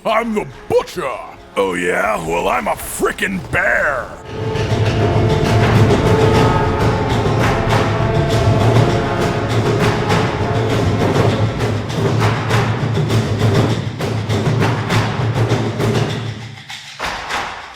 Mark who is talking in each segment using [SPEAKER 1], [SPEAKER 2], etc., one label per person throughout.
[SPEAKER 1] I'm the butcher! Oh yeah? Well, I'm a frickin' bear!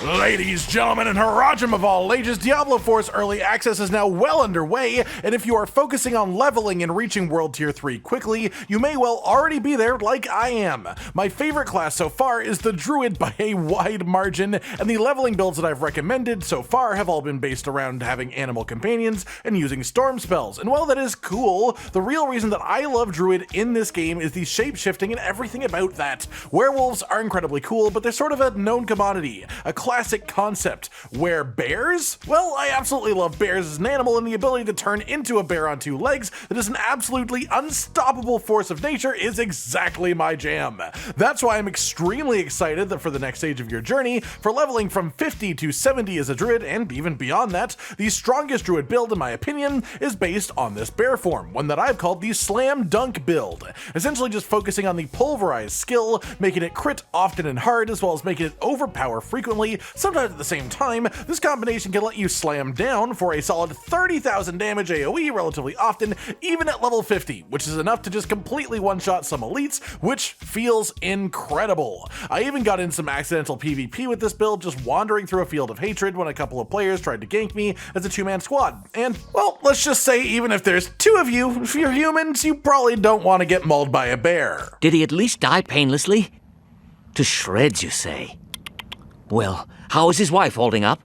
[SPEAKER 1] Ladies, gentlemen, and Harajim of all ages, Diablo 4's early access is now well underway, and if you are focusing on leveling and reaching World Tier 3 quickly, you may well already be there like I am. My favorite class so far is the Druid by a wide margin, and the leveling builds that I've recommended so far have all been based around having animal companions and using storm spells. And while that is cool, the real reason that I love Druid in this game is the shape-shifting and everything about that. Werewolves are incredibly cool, but they're sort of a known commodity, a classic concept. Where bears? Well, I absolutely love bears as an animal, and the ability to turn into a bear on two legs that is an absolutely unstoppable force of nature is exactly my jam. That's why I'm extremely excited that for the next stage of your journey, for leveling from 50 to 70 as a druid, and even beyond that, the strongest druid build, in my opinion, is based on this bear form, one that I've called the Slam Dunk build. Essentially just focusing on the Pulverize skill, making it crit often and hard, as well as making it overpower frequently. Sometimes at the same time, this combination can let you slam down for a solid 30,000 damage AoE relatively often, even at level 50, which is enough to just completely one-shot some elites, which feels incredible. I even got in some accidental PvP with this build, just wandering through a field of hatred when a couple of players tried to gank me as a two-man squad. And, well, let's just say even if there's two of you, if you're humans, you probably don't want to get mauled by a bear.
[SPEAKER 2] Did he at least die painlessly? To shreds, you say? Well, how is his wife holding up?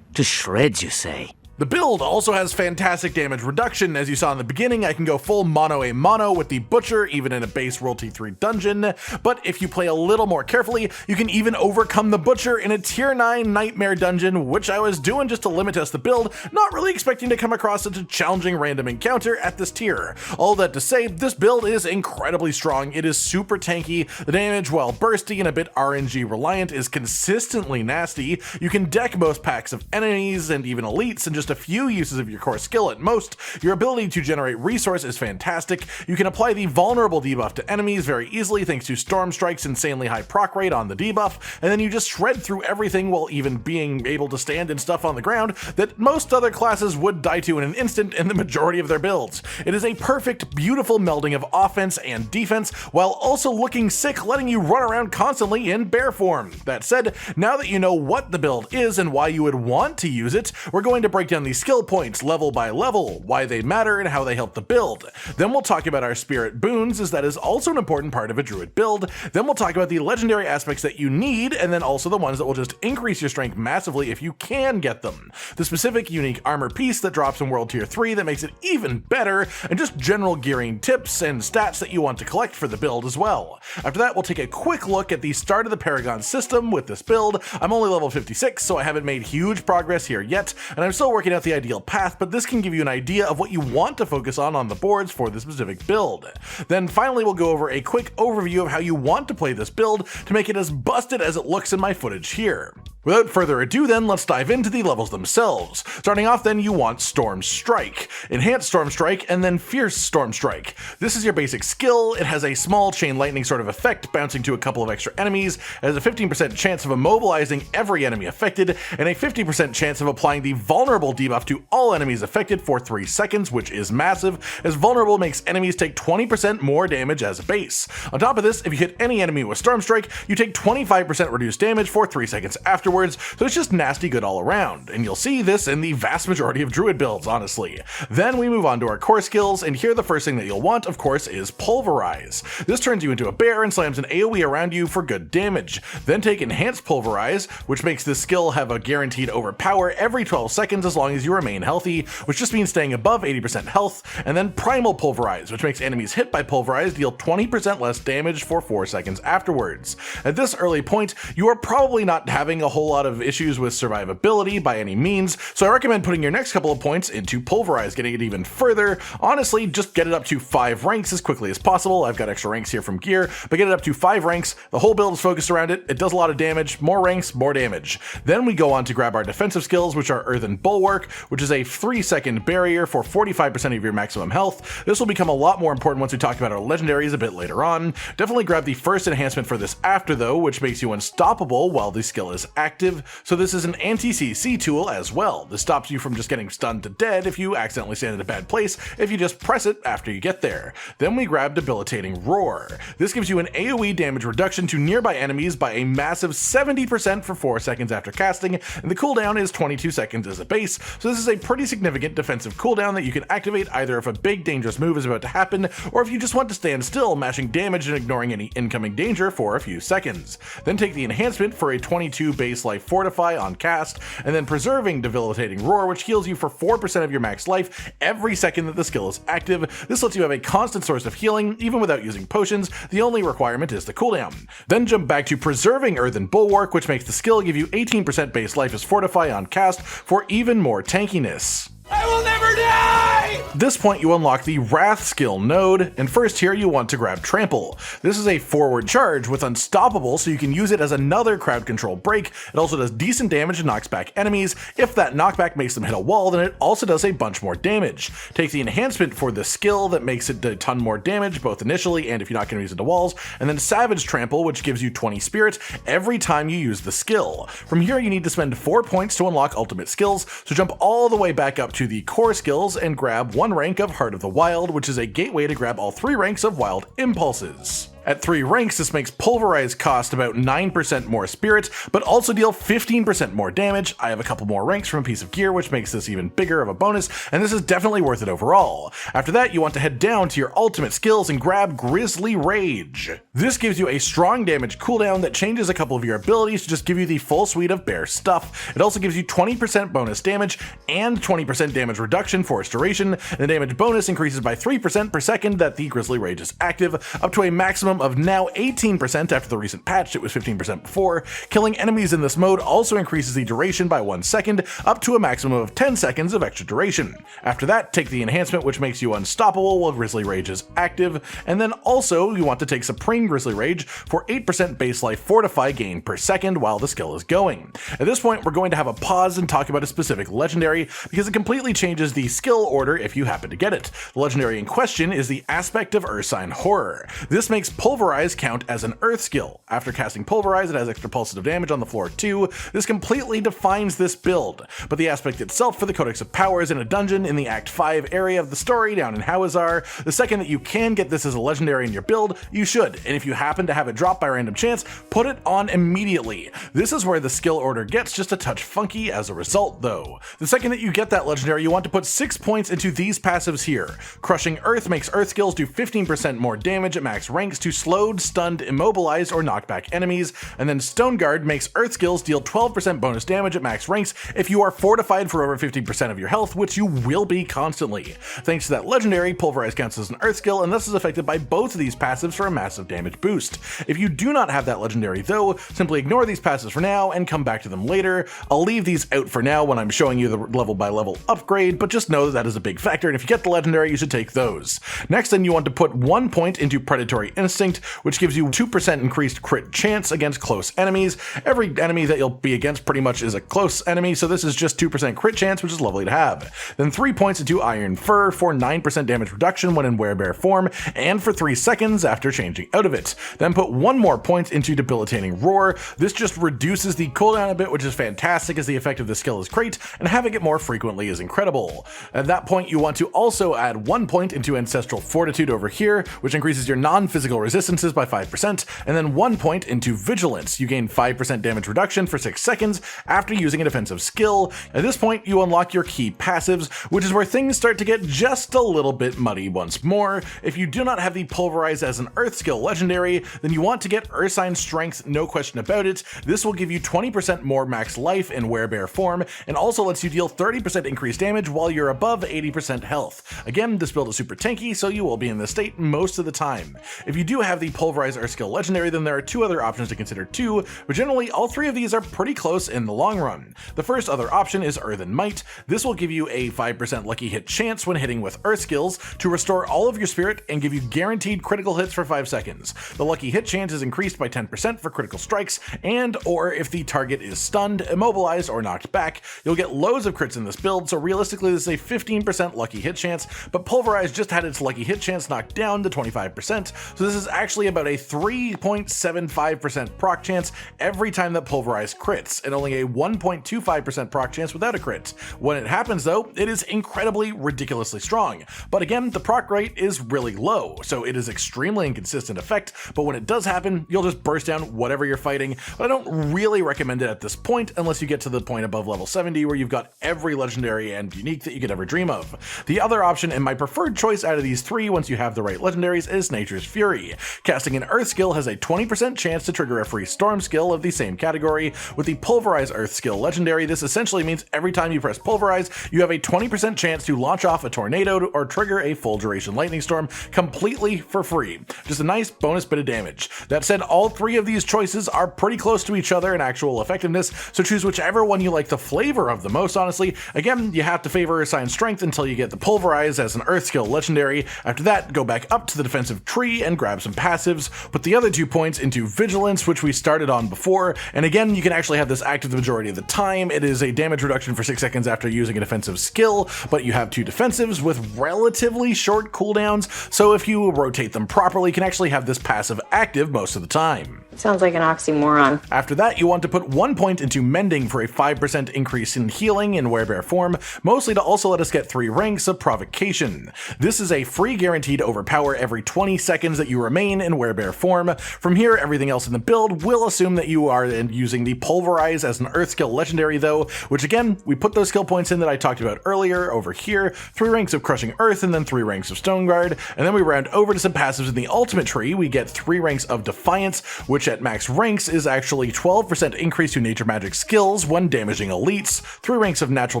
[SPEAKER 2] To shreds, you say?
[SPEAKER 1] The build also has fantastic damage reduction. As you saw in the beginning, I can go full mono with the Butcher, even in a base World Tier 3 dungeon, but if you play a little more carefully, you can even overcome the Butcher in a Tier 9 Nightmare dungeon, which I was doing just to limit test the build, not really expecting to come across such a challenging random encounter at this tier. All that to say, this build is incredibly strong. It is super tanky, the damage, while bursty and a bit RNG reliant, is consistently nasty. You can deck most packs of enemies and even elites in just a few uses of your core skill at most. Your ability to generate resource is fantastic. You can apply the vulnerable debuff to enemies very easily thanks to Storm Strike's insanely high proc rate on the debuff, and then you just shred through everything while even being able to stand and stuff on the ground that most other classes would die to in an instant in the majority of their builds. It is a perfect, beautiful melding of offense and defense while also looking sick, letting you run around constantly in bear form. That said, now that you know what the build is and why you would want to use it, we're going to break down the skill points level by level, why they matter and how they help the build. Then we'll talk about our spirit boons, as that is also an important part of a druid build. Then we'll talk about the legendary aspects that you need, and then also the ones that will just increase your strength massively if you can get them. The specific unique armor piece that drops in World Tier 3 that makes it even better, and just general gearing tips and stats that you want to collect for the build as well. After that, we'll take a quick look at the start of the Paragon system with this build. I'm only level 56, so I haven't made huge progress here yet, and I'm still working out the ideal path, but this can give you an idea of what you want to focus on the boards for this specific build. Then finally, we'll go over a quick overview of how you want to play this build to make it as busted as it looks in my footage here. Without further ado then, let's dive into the levels themselves. Starting off then, you want Storm Strike, Enhanced Storm Strike, and then Fierce Storm Strike. This is your basic skill. It has a small chain lightning sort of effect, bouncing to a couple of extra enemies. It has a 15% chance of immobilizing every enemy affected, and a 50% chance of applying the vulnerable debuff to all enemies affected for 3 seconds, which is massive, as vulnerable makes enemies take 20% more damage as a base. On top of this, if you hit any enemy with Storm Strike, you take 25% reduced damage for 3 seconds afterwards, so it's just nasty good all around, and you'll see this in the vast majority of druid builds, honestly. Then we move on to our core skills, and here the first thing that you'll want, of course, is Pulverize. This turns you into a bear and slams an AoE around you for good damage. Then take Enhanced Pulverize, which makes this skill have a guaranteed overpower every 12 seconds as long as you remain healthy, which just means staying above 80% health, and then Primal Pulverize, which makes enemies hit by Pulverize deal 20% less damage for 4 seconds afterwards. At this early point, you are probably not having a whole whole lot of issues with survivability by any means, so I recommend putting your next couple of points into Pulverize, getting it even further. Honestly, just get it up to 5 ranks as quickly as possible. I've got extra ranks here from gear, but get it up to 5 ranks. The whole build is focused around it. It does a lot of damage. More ranks, more damage. Then we go on to grab our defensive skills, which are Earthen Bulwark, which is a 3-second barrier for 45% of your maximum health. This will become a lot more important once we talk about our legendaries a bit later on. Definitely grab the first enhancement for this after though, which makes you unstoppable while the skill is active. So this is an anti-CC tool as well. This stops you from just getting stunned to dead if you accidentally stand in a bad place if you just press it after you get there. Then we grab Debilitating Roar. This gives you an AoE damage reduction to nearby enemies by a massive 70% for 4 seconds after casting, and the cooldown is 22 seconds as a base, so this is a pretty significant defensive cooldown that you can activate either if a big dangerous move is about to happen, or if you just want to stand still, mashing damage and ignoring any incoming danger for a few seconds. Then take the enhancement for a 22 base life fortify on cast, and then preserving Debilitating Roar, which heals you for 4% of your max life every second that the skill is active. This lets you have a constant source of healing, even without using potions. The only requirement is the cooldown. Then jump back to preserving Earthen Bulwark, which makes the skill give you 18% base life as fortify on cast for even more tankiness.
[SPEAKER 3] I will never die!
[SPEAKER 1] At this point you unlock the Wrath skill node, and first here you want to grab Trample. This is a forward charge with Unstoppable, so you can use it as another crowd control break. It also does decent damage and knocks back enemies. If that knockback makes them hit a wall, then it also does a bunch more damage. Take the enhancement for the skill that makes it a ton more damage, both initially and if you're not going to use it to walls, and then Savage Trample, which gives you 20 spirit every time you use the skill. From here you need to spend 4 points to unlock ultimate skills, so jump all the way back up to the core skills and grab 1 rank of Heart of the Wild, which is a gateway to grab all 3 ranks of Wild Impulses. At 3 ranks, this makes Pulverize cost about 9% more spirit, but also deal 15% more damage. I have a couple more ranks from a piece of gear, which makes this even bigger of a bonus, and this is definitely worth it overall. After that, you want to head down to your ultimate skills and grab Grizzly Rage. This gives you a strong damage cooldown that changes a couple of your abilities to just give you the full suite of bear stuff. It also gives you 20% bonus damage and 20% damage reduction for its duration, and the damage bonus increases by 3% per second that the Grizzly Rage is active, up to a maximum of now 18% after the recent patch. It was 15% before. Killing enemies in this mode also increases the duration by 1 second, up to a maximum of 10 seconds of extra duration. After that, take the enhancement which makes you unstoppable while Grizzly Rage is active, and then also you want to take Supreme Grizzly Rage for 8% base life fortify gain per second while the skill is going. At this point, we're going to have a pause and talk about a specific legendary, because it completely changes the skill order if you happen to get it. The legendary in question is the Aspect of Ursine Horror. This makes Pulverize count as an earth skill. After casting Pulverize, it has extra pulsative damage on the floor too. This completely defines this build, but the aspect itself for the Codex of Power is in a dungeon in the Act 5 area of the story down in Hawazar. The second that you can get this as a legendary in your build, you should, and if you happen to have it drop by random chance, put it on immediately. This is where the skill order gets just a touch funky as a result though. The second that you get that legendary, you want to put 6 points into these passives here. Crushing Earth makes Earth skills do 15% more damage at max ranks to slowed, stunned, immobilized, or knocked back enemies, and then Stone Guard makes Earth skills deal 12% bonus damage at max ranks if you are fortified for over 50% of your health, which you will be constantly. Thanks to that legendary, Pulverize counts as an Earth skill and thus is affected by both of these passives for a massive damage boost. If you do not have that legendary though, simply ignore these passives for now and come back to them later. I'll leave these out for now when I'm showing you the level by level upgrade, but just know that is a big factor, and if you get the legendary, you should take those. Next then, you want to put 1 point into Predatory Instinct, which gives you 2% increased crit chance against close enemies. Every enemy that you'll be against pretty much is a close enemy, so this is just 2% crit chance, which is lovely to have. Then 3 points into Iron Fur for 9% damage reduction when in werebear form, and for 3 seconds after changing out of it. Then put 1 more point into Debilitating Roar. This just reduces the cooldown a bit, which is fantastic as the effect of the skill is great, and having it more frequently is incredible. At that point, you want to also add 1 point into Ancestral Fortitude over here, which increases your non-physical resistances by 5%, and then 1 point into Vigilance. You gain 5% damage reduction for 6 seconds after using a defensive skill. At this point, you unlock your key passives, which is where things start to get just a little bit muddy once more. If you do not have the Pulverize as an Earth skill legendary, legendary, then you want to get Ursine Strength, no question about it. This will give you 20% more max life in werebear form, and also lets you deal 30% increased damage while you're above 80% health. Again, this build is super tanky, so you will be in this state most of the time. If you do have the Pulverize Earthskill legendary, then there are two other options to consider too, but generally all three of these are pretty close in the long run. The first other option is Earthen Might. This will give you a 5% lucky hit chance when hitting with Earth skills to restore all of your spirit and give you guaranteed critical hits for 5 seconds. The lucky hit chance is increased by 10% for critical strikes, and or if the target is stunned, immobilized, or knocked back, you'll get loads of crits in this build, so realistically this is a 15% lucky hit chance, but Pulverize just had its lucky hit chance knocked down to 25%, so this is actually about a 3.75% proc chance every time that Pulverize crits, and only a 1.25% proc chance without a crit. When it happens though, it is incredibly ridiculously strong, but again, the proc rate is really low, so it is extremely inconsistent effect, but when it does happen, you'll just burst down whatever you're fighting. But I don't really recommend it at this point unless you get to the point above level 70 where you've got every legendary and unique that you could ever dream of. The other option and my preferred choice out of these three once you have the right legendaries is Nature's Fury. Casting an Earth skill has a 20% chance to trigger a free Storm skill of the same category. With the Pulverize Earth skill legendary, this essentially means every time you press Pulverize, you have a 20% chance to launch off a tornado or trigger a full duration lightning storm completely for free. Just a nice bonus bit of damage. That said, all three of these choices are pretty close to each other in actual effectiveness, so choose whichever one you like the flavor of the most, honestly. Again, you have to favor Assigned Strength until you get the Pulverize as an Earth skill legendary. After that, go back up to the defensive tree and grab some passives. Put the other 2 points into Vigilance, which we started on before, and again, you can actually have this active the majority of the time. It is a damage reduction for 6 seconds after using a defensive skill, but you have 2 defensives with relatively short cooldowns, so if you rotate them properly, you can actually have this passive active most of the time.
[SPEAKER 4] Sounds like an oxymoron.
[SPEAKER 1] After that, you want to put 1 point into Mending for a 5% increase in healing in werebear form, mostly to also let us get 3 ranks of Provocation. This is a free guaranteed overpower every 20 seconds that you remain in werebear form. From here, everything else in the build will assume that you are using the Pulverize as an Earth skill legendary though, which again, we put those skill points in that I talked about earlier over here, 3 ranks of Crushing Earth and then 3 ranks of Stone Guard, and then we round over to some passives in the ultimate tree. We get 3 ranks of Defiance, which at max ranks is actually 12% increase to nature magic skills when damaging elites, 3 ranks of Natural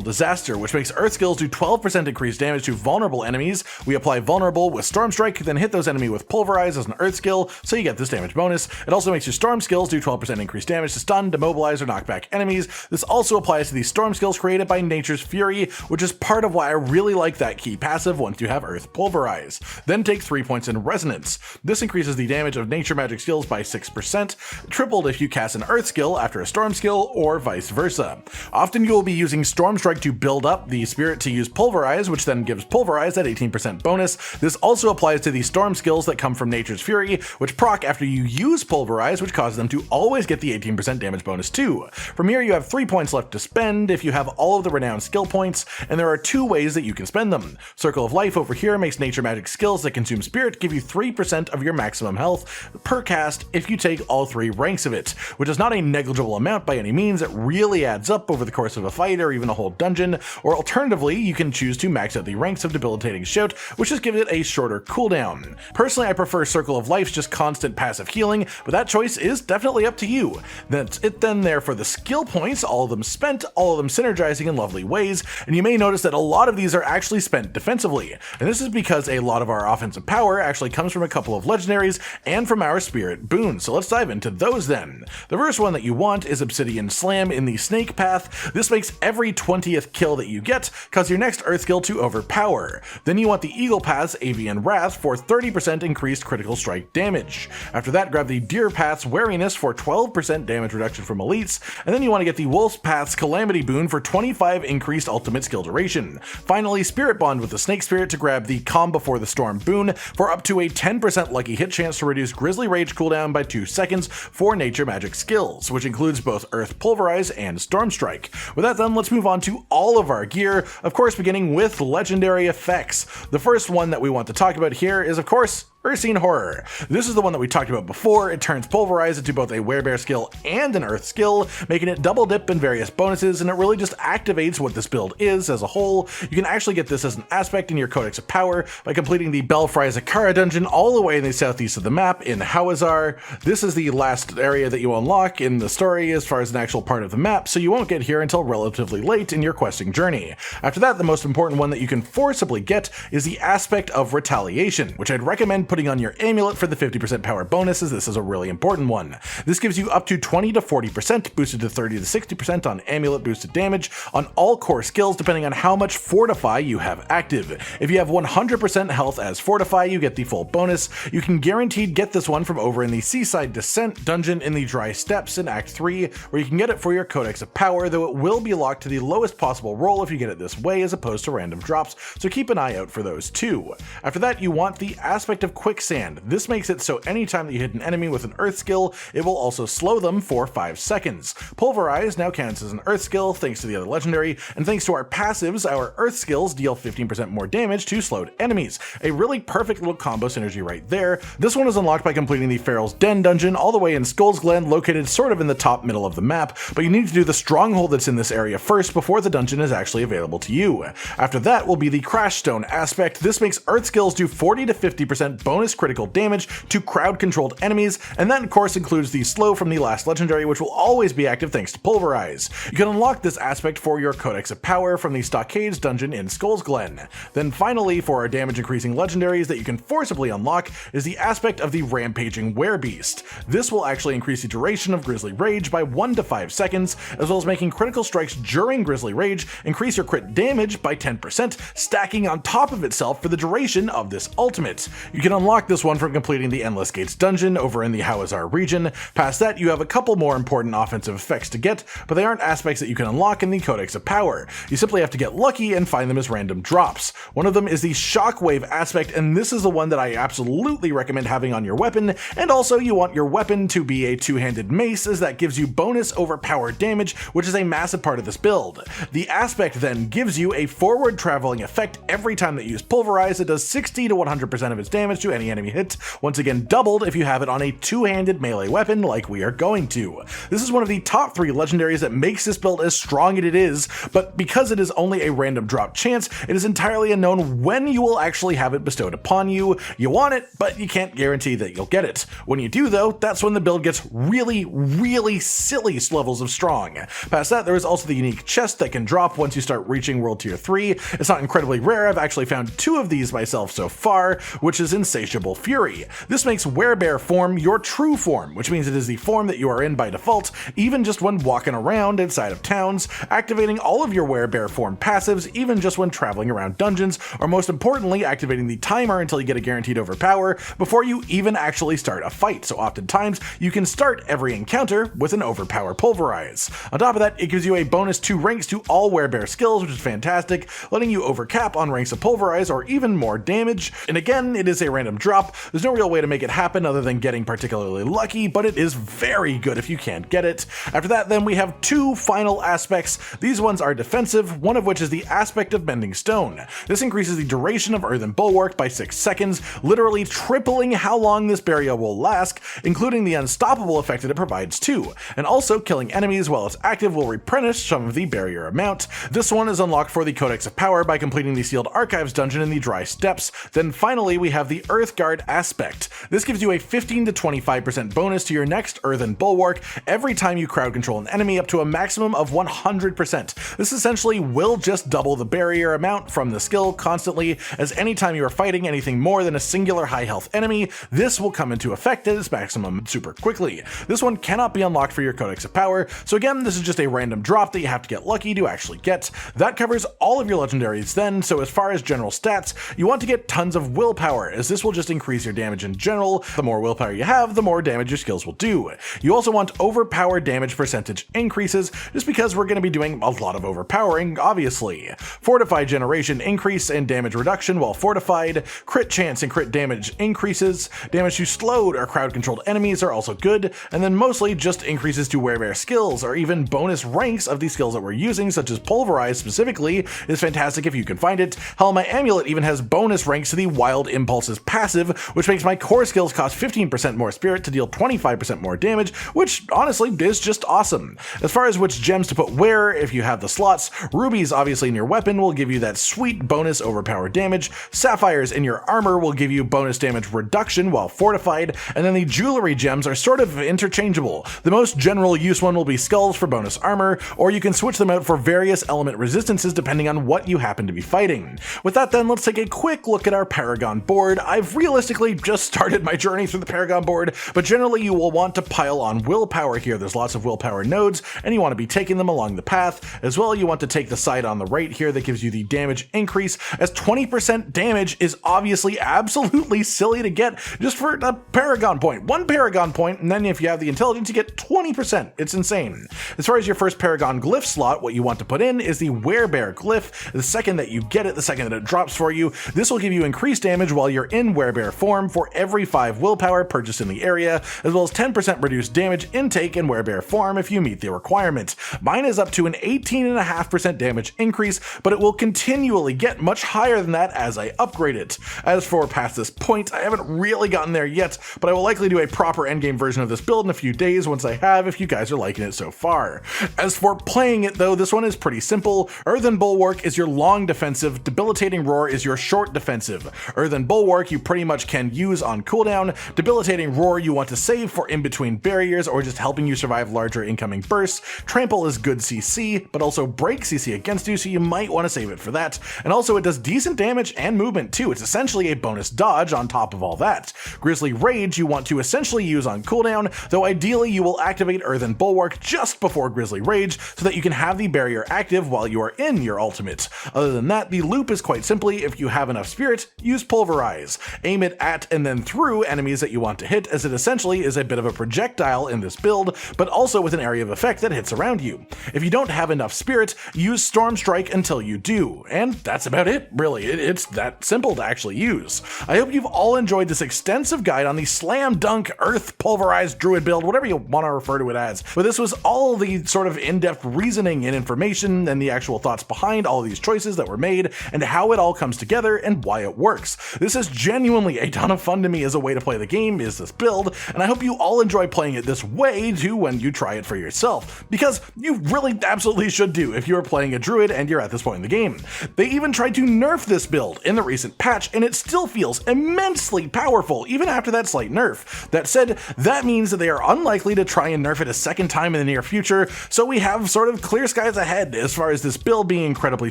[SPEAKER 1] Disaster, which makes Earth skills do 12% increased damage to vulnerable enemies. We apply Vulnerable with Storm Strike, then hit those enemies with Pulverize as an Earth skill, so you get this damage bonus. It also makes your Storm skills do 12% increased damage to stun, demobilize, or knock back enemies. This also applies to the Storm skills created by Nature's Fury, which is part of why I really like that key passive once you have Earth Pulverize. Then take 3 points in Resonance. This increases the damage of nature magic skills by 6%, tripled if you cast an Earth skill after a Storm skill, or vice versa. Often you will be using Storm Strike to build up the spirit to use Pulverize, which then gives Pulverize that 18% bonus. This also applies to the Storm skills that come from Nature's Fury, which proc after you use Pulverize, which causes them to always get the 18% damage bonus too. From here you have 3 points left to spend if you have all of the renowned skill points, and there are 2 ways that you can spend them. Circle of Life over here makes nature magic skills that consume spirit give you 3% of your maximum health per cast if you take all 3 ranks of it, which is not a negligible amount by any means. It really adds up over the course of a fight or even a whole dungeon, or alternatively you can choose to max out the ranks of Debilitating Shout, which just gives it a shorter cooldown. Personally, I prefer Circle of Life's just constant passive healing, but that choice is definitely up to you. That's it then there for the skill points, all of them spent, all of them synergizing in lovely ways, and you may notice that a lot of these are actually spent defensively, and this is because a lot of our offensive power actually comes from a couple of legendaries and from our spirit boons, so let's dive into those then. The first one that you want is Obsidian Slam in the Snake Path. This makes every 20th kill that you get cause your next Earth skill to overpower. Then you want the Eagle Path's Avian Wrath for 30% increased critical strike damage. After that, grab the Deer Path's Wariness for 12% damage reduction from elites, and then you want to get the Wolf's Path's Calamity boon for 25 increased ultimate skill duration. Finally, Spirit Bond with the Snake Spirit to grab the Calm Before the Storm boon for up to a 10% lucky hit chance to reduce Grizzly Rage cooldown by 2 seconds for nature magic skills, which includes both Earth Pulverize and Storm Strike. With that done, let's move on to all of our gear, of course beginning with legendary effects. The first one that we want to talk about here is of course Ursine Horror. This is the one that we talked about before. It turns Pulverize into both a Werebear skill and an Earth skill, making it double dip in various bonuses, and it really just activates what this build is as a whole. You can actually get this as an aspect in your Codex of Power by completing the Belfry Zakara dungeon all the way in the southeast of the map in Hawazar. This is the last area that you unlock in the story as far as an actual part of the map, so you won't get here until relatively late in your questing journey. After that, the most important one that you can forcibly get is the aspect of Retaliation, which I'd recommend putting on your amulet for the 50% power bonus, as this is a really important one. This gives you up to 20 to 40% boosted to 30 to 60% on amulet boosted damage on all core skills depending on how much Fortify you have active. If you have 100% health as Fortify, you get the full bonus. You can guaranteed get this one from over in the Seaside Descent dungeon in the Dry Steppes in Act 3, where you can get it for your Codex of Power, though it will be locked to the lowest possible roll if you get it this way as opposed to random drops, so keep an eye out for those too. After that, you want the aspect of Quicksand. This makes it so anytime that you hit an enemy with an Earth skill, it will also slow them for 5 seconds. Pulverize now counts as an Earth skill thanks to the other legendary, and thanks to our passives, our Earth skills deal 15% more damage to slowed enemies. A really perfect little combo synergy right there. This one is unlocked by completing the Feral's Den dungeon all the way in Skull's Glen, located sort of in the top middle of the map, but you need to do the stronghold that's in this area first before the dungeon is actually available to you. After that will be the Crash Stone aspect. This makes Earth skills do 40 to 50% bonus critical damage to crowd-controlled enemies, and that of course includes the slow from the last legendary, which will always be active thanks to Pulverize. You can unlock this aspect for your Codex of Power from the Stockades dungeon in Skull's Glen. Then finally, for our damage increasing legendaries that you can forcibly unlock is the aspect of the Rampaging Werebeast. This will actually increase the duration of Grizzly Rage by 1 to 5 seconds, as well as making critical strikes during Grizzly Rage increase your crit damage by 10%, stacking on top of itself for the duration of this ultimate. You can unlock this one from completing the Endless Gates dungeon over in the Hawazar region. Past that, you have a couple more important offensive effects to get, but they aren't aspects that you can unlock in the Codex of Power. You simply have to get lucky and find them as random drops. One of them is the Shockwave aspect, and this is the one that I absolutely recommend having on your weapon, and also you want your weapon to be a two-handed mace, as that gives you bonus overpowered damage, which is a massive part of this build. The aspect then gives you a forward traveling effect every time that you use Pulverize. It does 60 to 100% of its damage to any enemy hit, once again doubled if you have it on a two-handed melee weapon like we are going to. This is one of the top 3 legendaries that makes this build as strong as it is, but because it is only a random drop chance, it is entirely unknown when you will actually have it bestowed upon you. You want it, but you can't guarantee that you'll get it. When you do though, that's when the build gets really silly levels of strong. Past that, there is also the unique chest that can drop once you start reaching World Tier 3. It's not incredibly rare, I've actually found 2 of these myself so far, which is Insatiable Fury. This makes Werebear form your true form, which means it is the form that you are in by default, even just when walking around inside of towns, activating all of your Werebear form passives, even just when traveling around dungeons, or most importantly, activating the timer until you get a guaranteed overpower before you even actually start a fight. So oftentimes, you can start every encounter with an overpower Pulverize. On top of that, it gives you a bonus 2 ranks to all Werebear skills, which is fantastic, letting you overcap on ranks of Pulverize or even more damage. And again, it is a random drop. There's no real way to make it happen other than getting particularly lucky, but it is very good if you can't get it. After that, then we have 2 final aspects. These ones are defensive, one of which is the aspect of Bending Stone. This increases the duration of Earthen Bulwark by 6 seconds, literally tripling how long this barrier will last, including the unstoppable effect that it provides too. And also, killing enemies while it's active will replenish some of the barrier amount. This one is unlocked for the Codex of Power by completing the Sealed Archives dungeon in the Dry Steppes. Then finally, we have the Earthguard aspect. This gives you a 15 to 25% bonus to your next Earthen Bulwark every time you crowd control an enemy, up to a maximum of 100%. This essentially will just double the barrier amount from the skill constantly, as anytime you are fighting anything more than a singular high health enemy, this will come into effect at its maximum super quickly. This one cannot be unlocked for your Codex of Power, so again, this is just a random drop that you have to get lucky to actually get. That covers all of your legendaries then, so as far as general stats, you want to get tons of willpower, as this will just increase your damage in general. The more willpower you have, the more damage your skills will do. You also want overpowered damage percentage increases, just because we're going to be doing a lot of overpowering, obviously. Fortify generation increase and damage reduction while fortified, crit chance and crit damage increases, damage to slowed or crowd controlled enemies are also good, and then mostly just increases to Werebear skills, or even bonus ranks of the skills that we're using, such as Pulverize specifically, is fantastic if you can find it. Hell, my amulet even has bonus ranks to the Wild Impulses passive, which makes my core skills cost 15% more spirit to deal 25% more damage, which honestly is just awesome. As far as which gems to put where, if you have the slots, rubies obviously in your weapon will give you that sweet bonus overpower damage, sapphires in your armor will give you bonus damage reduction while fortified, and then the jewelry gems are sort of interchangeable. The most general use one will be skulls for bonus armor, or you can switch them out for various element resistances depending on what you happen to be fighting. With that then, let's take a quick look at our Paragon board. I've realistically just started my journey through the Paragon board, but generally you will want to pile on willpower here. There's lots of willpower nodes, and you want to be taking them along the path. As well, you want to take the side on the right here that gives you the damage increase, as 20% damage is obviously absolutely silly to get just for a Paragon point. One Paragon point, and then if you have the intelligence, you get 20%. It's insane. As far as your first Paragon glyph slot, what you want to put in is the Werebear glyph. The second that you get it, the second that it drops for you, this will give you increased damage while you're in Werebear form for every 5 willpower purchased in the area, as well as 10% reduced damage intake in Werebear form if you meet the requirement. Mine is up to an 18.5% damage increase, but it will continually get much higher than that as I upgrade it. As for past this point, I haven't really gotten there yet, but I will likely do a proper endgame version of this build in a few days once I have, if you guys are liking it so far. As for playing it though, this one is pretty simple. Earthen Bulwark is your long defensive, Debilitating Roar is your short defensive. Earthen Bulwark you pretty much can use on cooldown, Debilitating Roar you want to save for in between barriers or just helping you survive larger incoming bursts. Trample is good CC, but also break CC against you, so you might want to save it for that. And also it does decent damage and movement too. It's essentially a bonus dodge on top of all that. Grizzly Rage you want to essentially use on cooldown, though ideally you will activate Earthen Bulwark just before Grizzly Rage so that you can have the barrier active while you are in your ultimate. Other than that, the loop is quite simply, if you have enough spirit, use Pulverize. Aim it at and then through enemies that you want to hit, as it essentially is a bit of a projectile in this build, but also with an area of effect that hits around you. If you don't have enough spirit, use Storm Strike until you do, and that's about it, really. It's that simple to actually use. I hope you've all enjoyed this extensive guide on the slam dunk Earth Pulverized Druid build, whatever you want to refer to it as. But this was all the sort of in-depth reasoning and information and the actual thoughts behind all of these choices that were made and how it all comes together and why it works. This is genuinely a ton of fun to me as a way to play the game, is this build, and I hope you all enjoy playing it this way too when you try it for yourself, because you really absolutely should do if you're playing a druid and you're at this point in the game. They even tried to nerf this build in the recent patch, and it still feels immensely powerful even after that slight nerf. That said, that means that they are unlikely to try and nerf it a second time in the near future, so we have sort of clear skies ahead as far as this build being incredibly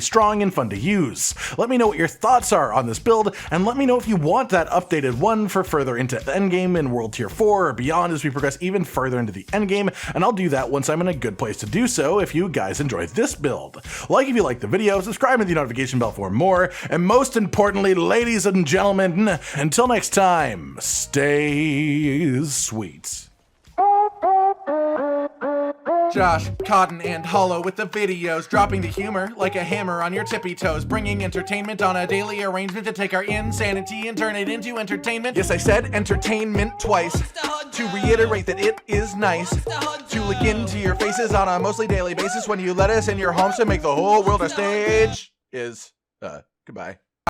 [SPEAKER 1] strong and fun to use. Let me know what your thoughts are on this build, and let me know if you want that updated one for further into the endgame in World Tier 4 or beyond as we progress even further into the endgame, and I'll do that once I'm in a good place to do so if you guys enjoyed this build. Like if you liked the video, subscribe and hit the notification bell for more, and most importantly, ladies and gentlemen, until next time, stay sweet.
[SPEAKER 3] Josh, Cotton, and Hollow with the videos, dropping the humor like a hammer on your tippy toes, bringing entertainment on a daily arrangement to take our insanity and turn it into entertainment. Yes, I said entertainment twice, to reiterate that it is nice to look into your faces on a mostly daily basis when you let us in your homes to make the whole world a stage. Goodbye.